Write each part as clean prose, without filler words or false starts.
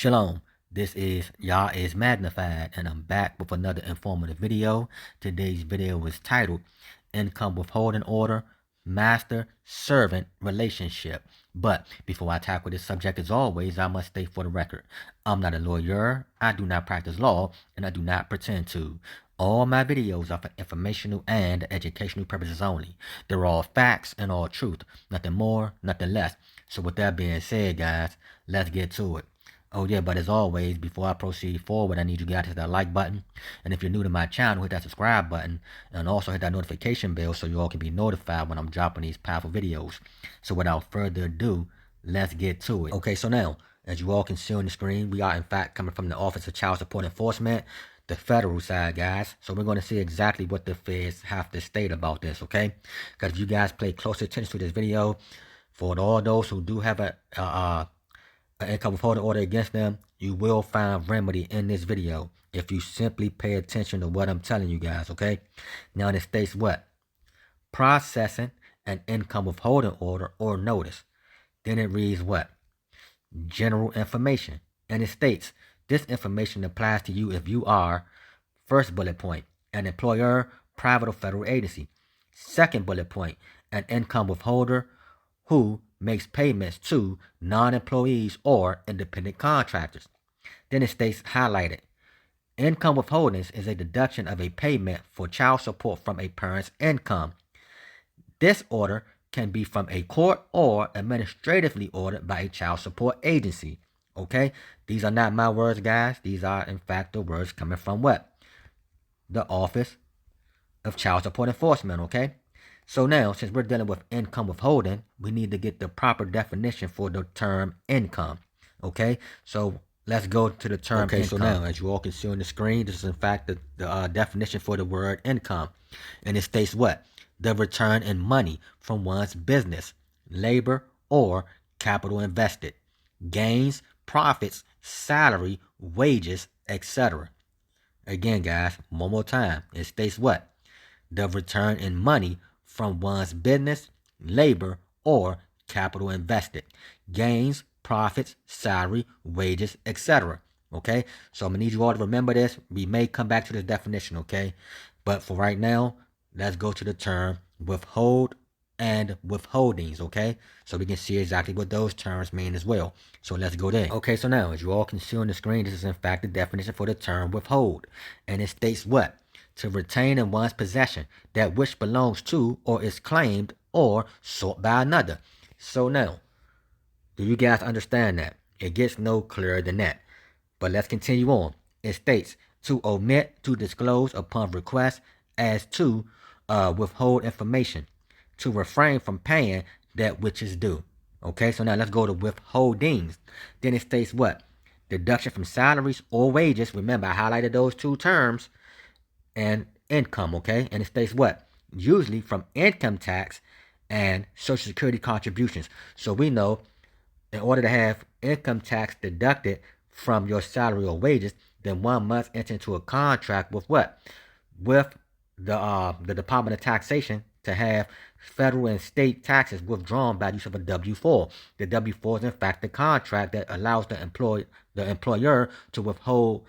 Shalom, this is Yah is Magnified, and I'm back with another informative video. Today's video is titled Income Withholding Order, Master-Servant Relationship. But before I tackle this subject, as always, I must state for the record, I'm not a lawyer, I do not practice law, and I do not pretend to. All my videos are for informational and educational purposes only. They're all facts and all truth, nothing more, nothing less. So with that being said, guys, let's get to it. Oh yeah, but as always, before I proceed forward, I need you guys to hit that like button. And if you're new to my channel, hit that subscribe button. And also hit that notification bell so you all can be notified when I'm dropping these powerful videos. So without further ado, let's get to it. Okay, so now, as you all can see on the screen, we are in fact coming from the Office of Child Support Enforcement, the federal side, guys. So we're going to see exactly what the feds have to state about this, okay? Because if you guys pay close attention to this video, for all those who do have an income withholding order against them, you will find remedy in this video if you simply pay attention to what I'm telling you guys, okay? Now it states what? Processing an income withholding order or notice. Then it reads what? General information. And it states this information applies to you if you are, first bullet point, an employer, private or federal agency. Second bullet point, an income withholder who makes payments to non-employees or independent contractors. Then it states highlighted. Income withholdings is a deduction of a payment for child support from a parent's income. This order can be from a court or administratively ordered by a child support agency. Okay? These are not my words, guys. These are, in fact, the words coming from what? The Office of Child Support Enforcement, okay? So now, since we're dealing with income withholding, we need to get the proper definition for the term income, okay? So let's go to the term income. So now, as you all can see on the screen, this is in fact the definition for the word income. And it states what? The return in money from one's business, labor, or capital invested, gains, profits, salary, wages, etc. Again, guys, one more time. It states what? The return in money from one's business, labor, or capital invested, gains, profits, salary, wages, etc. Okay, so I'm gonna need you all to remember this. We may come back to this definition, okay? But for right now, let's go to the term withhold and withholdings, okay? So we can see exactly what those terms mean as well. So let's go there. Okay, so now, as you all can see on the screen, this is in fact the definition for the term withhold. And it states what? To retain in one's possession that which belongs to or is claimed or sought by another. So now, do you guys understand that? It gets no clearer than that. But let's continue on. It states to omit to disclose upon request as to withhold information, to refrain from paying that which is due. Okay, so now let's go to withholdings. Then it states what? Deduction from salaries or wages. Remember, I highlighted those two terms. And income, okay? And it states what? Usually from income tax and Social Security contributions. So we know in order to have income tax deducted from your salary or wages, then one must enter into a contract with what? With the Department of Taxation to have federal and state taxes withdrawn by use of a W-4. The W-4 is in fact the contract that allows the employer to withhold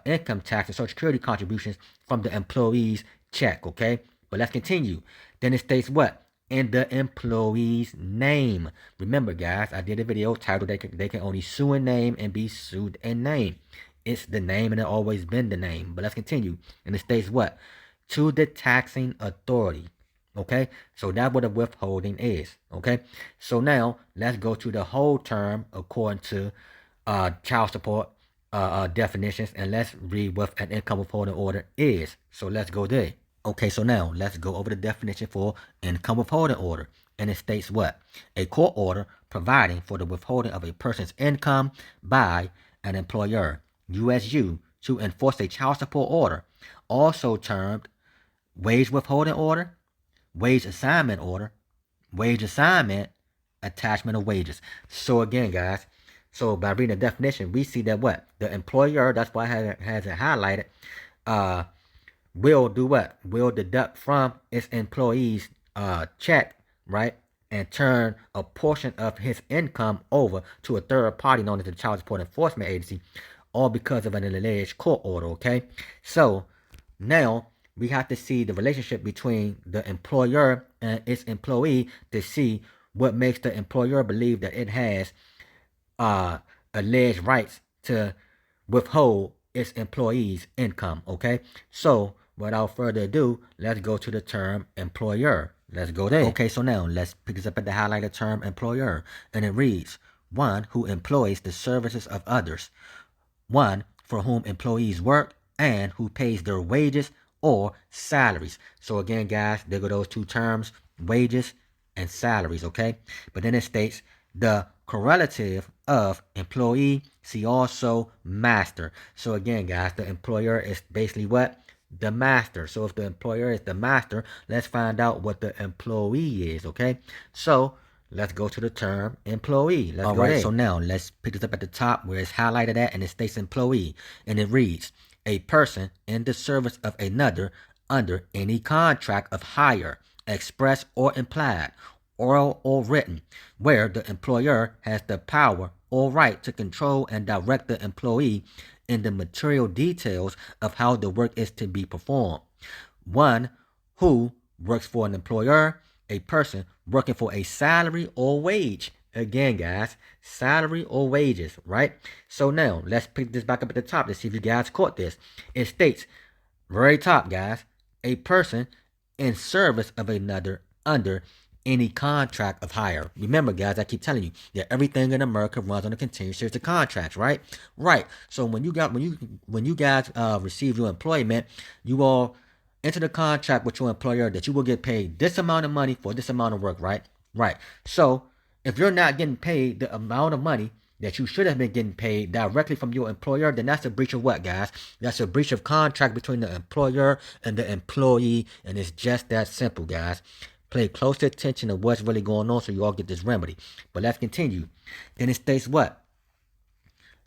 income tax and Social Security contributions from the employee's check, okay? But let's continue. Then it states what? In the employee's name. Remember, guys, I did a video titled they can only sue in name and be sued in name. It's the name and it's always been the name. But let's continue. And it states what? To the taxing authority. Okay? So that's what a withholding is. Okay? So now, let's go to the whole term according to child support definitions, and let's read what an income withholding order is. So let's go there. Okay, so now let's go over the definition for income withholding order. And it states what? A court order providing for the withholding of a person's income by an employer, USU, to enforce a child support order, also termed wage withholding order, wage assignment order, wage assignment, attachment of wages. So again, guys, so by reading the definition, we see that what? The employer, that's why it has it highlighted, will do what? Will deduct from its employees' check, right? and turn a portion of his income over to a third party known as the Child Support Enforcement Agency, all because of an alleged court order, okay? So now we have to see the relationship between the employer and its employee to see what makes the employer believe that it has alleged rights to withhold its employees' income, okay? So without further ado, let's go to the term employer. Let's go there. Okay, so now let's pick this up at the highlighted term employer. And it reads, one who employs the services of others, one for whom employees work, and who pays their wages or salaries. So again, guys, there go those two terms, wages and salaries, okay? But then it states the correlative of employee, see also master. So again, guys, the employer is basically what? The master. So if the employer is the master, let's find out what the employee is, okay? So let's go to the term employee. All right, so now let's pick this up at the top where it's highlighted at and it states employee. And it reads, a person in the service of another under any contract of hire, express or implied, oral or written, where the employer has the power or right to control and direct the employee in the material details of how the work is to be performed. One who works for an employer, a person working for a salary or wage. Again, guys, salary or wages, right? So now let's pick this back up at the top to see if you guys caught this. It states, very top, guys, a person in service of another under any contract of hire. Remember, guys, I keep telling you that everything in America runs on a continuous series of contracts, right? Right. So when you guys receive your employment, you all enter the contract with your employer that you will get paid this amount of money for this amount of work, right? Right. So if you're not getting paid the amount of money that you should have been getting paid directly from your employer, then that's a breach of what, guys? That's a breach of contract between the employer and the employee, and it's just that simple, guys. Pay close attention to what's really going on so you all get this remedy. But let's continue. Then it states what?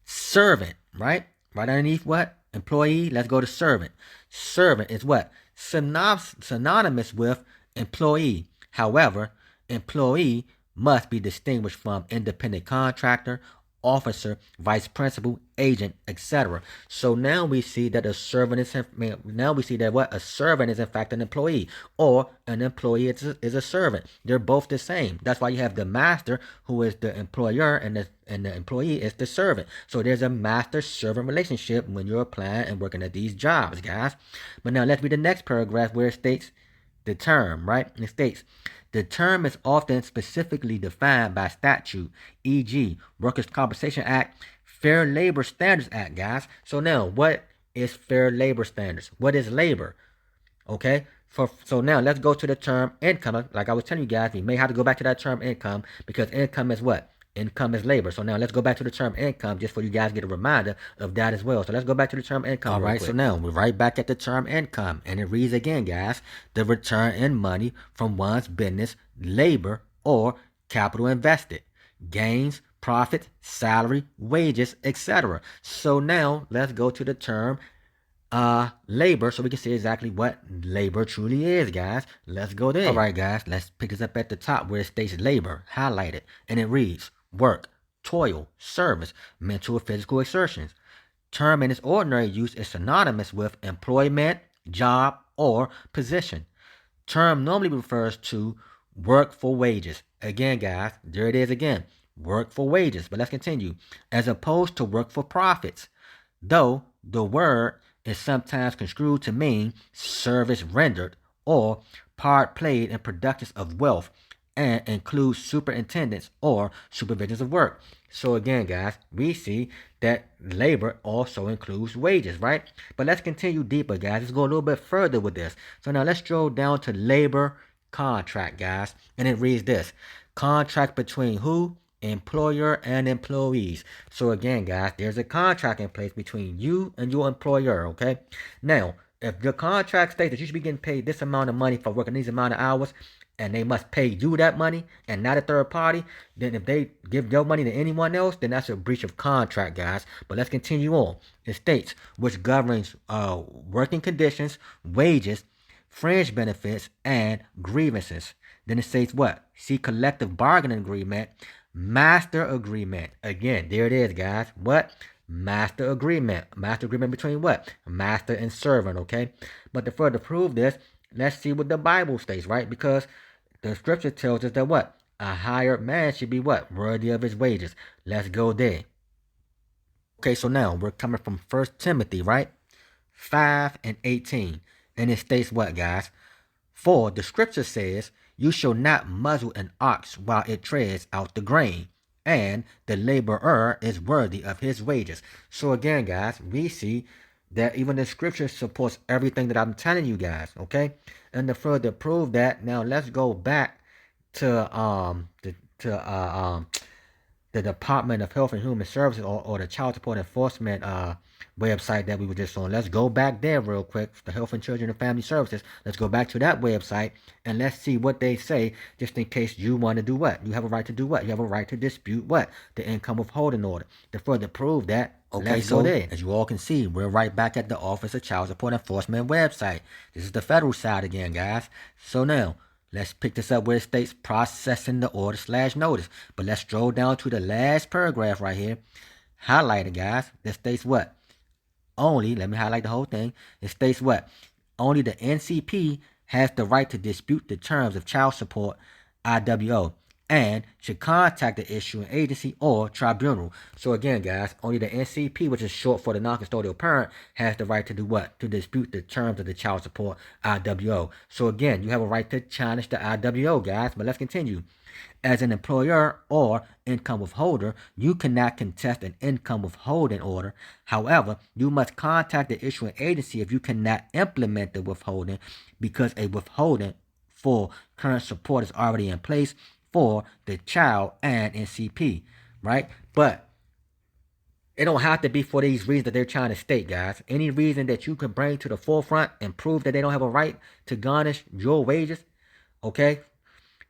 Servant, right? Right underneath what? Employee. Let's go to servant. Servant is what? Synonymous with employee. However, employee must be distinguished from independent contractor, officer, vice principal, agent, etc. So now we see that a servant is a servant is in fact an employee, or an employee is a servant. They're both the same. That's why you have the master, who is the employer, and the employee is the servant. So there's a master-servant relationship when you're applying and working at these jobs, guys. But now let's read the next paragraph where it states the term, right? It states, the term is often specifically defined by statute, e.g., Workers' Compensation Act, Fair Labor Standards Act, guys. So now, what is fair labor standards? What is labor? Okay, so now let's go to the term income. Like I was telling you guys, we may have to go back to that term income because income is what? Income is labor. So now let's go back to the term income just for you guys to get a reminder of that as well. So let's go back to the term income. All right, so now we're right back at the term income. And it reads again, guys, the return in money from one's business, labor, or capital invested, gains, profit, salary, wages, etc. So now let's go to the term labor, so we can see exactly what labor truly is, guys. Let's go there. All right, guys, let's pick this up at the top where it states labor, highlighted, and it reads work, toil, service, mental or physical exertions. Term in its ordinary use is synonymous with employment, job, or position. Term normally refers to work for wages. Again, guys, there it is again. Work for wages. But let's continue. As opposed to work for profits. Though the word is sometimes construed to mean service rendered or part played in productions of wealth and includes superintendents or supervisions of work. So again, guys, we see that labor also includes wages, right? But let's continue deeper, guys. Let's go a little bit further with this. So now let's drill down to labor contract, guys. And it reads this. Contract between who? Employer and employees. So again, guys, there's a contract in place between you and your employer, okay? Now, if your contract states that you should be getting paid this amount of money for working these amount of hours, and they must pay you that money and not a third party, then if they give your money to anyone else, then that's a breach of contract, guys. But let's continue on. It states, which governs working conditions, wages, fringe benefits, and grievances. Then it says what? See collective bargaining agreement, master agreement. Again, there it is, guys. What? Master agreement. Master agreement between what? Master and servant, okay? But to further prove this, let's see what the Bible states, right? Because the scripture tells us that what? A hired man should be what? Worthy of his wages. Let's go there. Okay, so now we're coming from 1 Timothy, right? 5 and 18. And it states what, guys? For the scripture says, you shall not muzzle an ox while it treads out the grain, and the laborer is worthy of his wages. So again, guys, we see that even the scripture supports everything that I'm telling you guys, okay? And to further prove that, now let's go back to the Department of Health and Human Services, or the Child Support Enforcement website that we were just on. Let's go back there real quick. The Health and Children and Family Services. Let's go back to that website and let's see what they say, just in case you want to do what? You have a right to do what? You have a right to dispute what? The income withholding order. To further prove that, okay, so there, as you all can see, we're right back at the Office of Child Support Enforcement website. This is the federal side again, guys. So now, let's pick this up where it states processing the order / notice. But let's scroll down to the last paragraph right here. Highlight it, guys. That states what? Only, let me highlight the whole thing. It states what? Only the NCP has the right to dispute the terms of child support, IWO, and should contact the issuing agency or tribunal. So again, guys, only the NCP, which is short for the non-custodial parent, has the right to do what? To dispute the terms of the child support, IWO. So again, you have a right to challenge the IWO, guys. But let's continue. As an employer or income withholder, you cannot contest an income withholding order. However, you must contact the issuing agency if you cannot implement the withholding, because a withholding for current support is already in place for the child and NCP, right? But it don't have to be for these reasons that they're trying to state, guys. Any reason that you can bring to the forefront and prove that they don't have a right to garnish your wages, okay?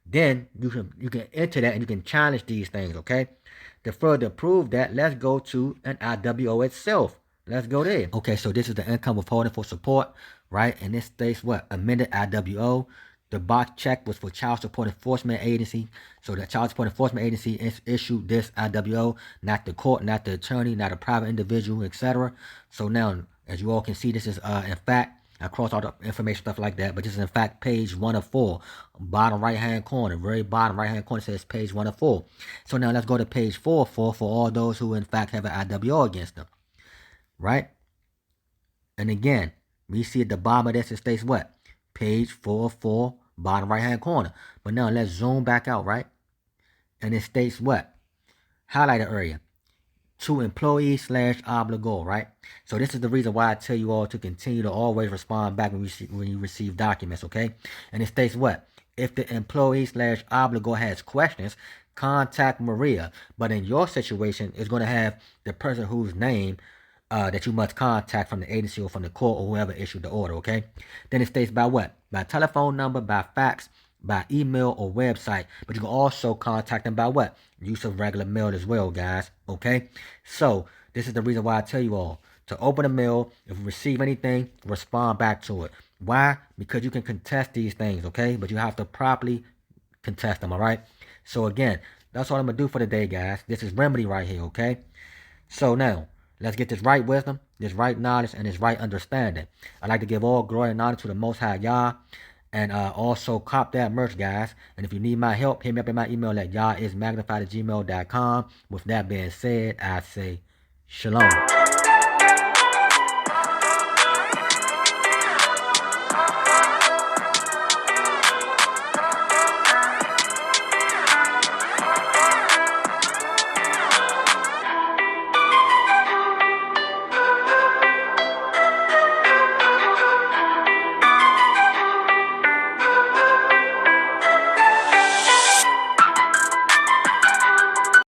Then you can enter that and you can challenge these things, okay? To further prove that, let's go to an IWO itself. Let's go there. Okay, so this is the income withholding for support, right? And this states what? Amended IWO. The box check was for Child Support Enforcement Agency. So the Child Support Enforcement Agency issued this IWO, not the court, not the attorney, not a private individual, etc. So now, as you all can see, this is in fact, I crossed all the information, stuff like that, but this is in fact page 1 of 4, bottom right hand corner, very bottom right hand corner says page 1 of 4. So now let's go to page 4 for all those who in fact have an IWO against them, right? And again, we see at the bottom of this, it states what? Page 4 of 4, bottom right hand corner. But now let's zoom back out, right? And it states what? Highlighted area. To employee / obligor, right? So this is the reason why I tell you all to continue to always respond back when you receive documents, okay? And it states what? If the employee / obligor has questions, contact Maria. But in your situation, it's going to have the person whose name that you must contact from the agency or from the court or whoever issued the order, okay? Then it states by what? By telephone number, by fax, by email or website. But you can also contact them by what? Use of regular mail as well, guys, okay? So this is the reason why I tell you all to open the mail. If you receive anything, respond back to it. Why? Because you can contest these things, okay? But you have to properly contest them, all right? So again, that's all I'm going to do for today, guys. This is Remedy right here, okay? So now, let's get this right wisdom, this right knowledge, and this right understanding. I'd like to give all glory and honor to the Most High Yah. And also cop that merch, guys. And if you need my help, hit me up in my email at yahismagnified@gmail.com. With that being said, I say shalom.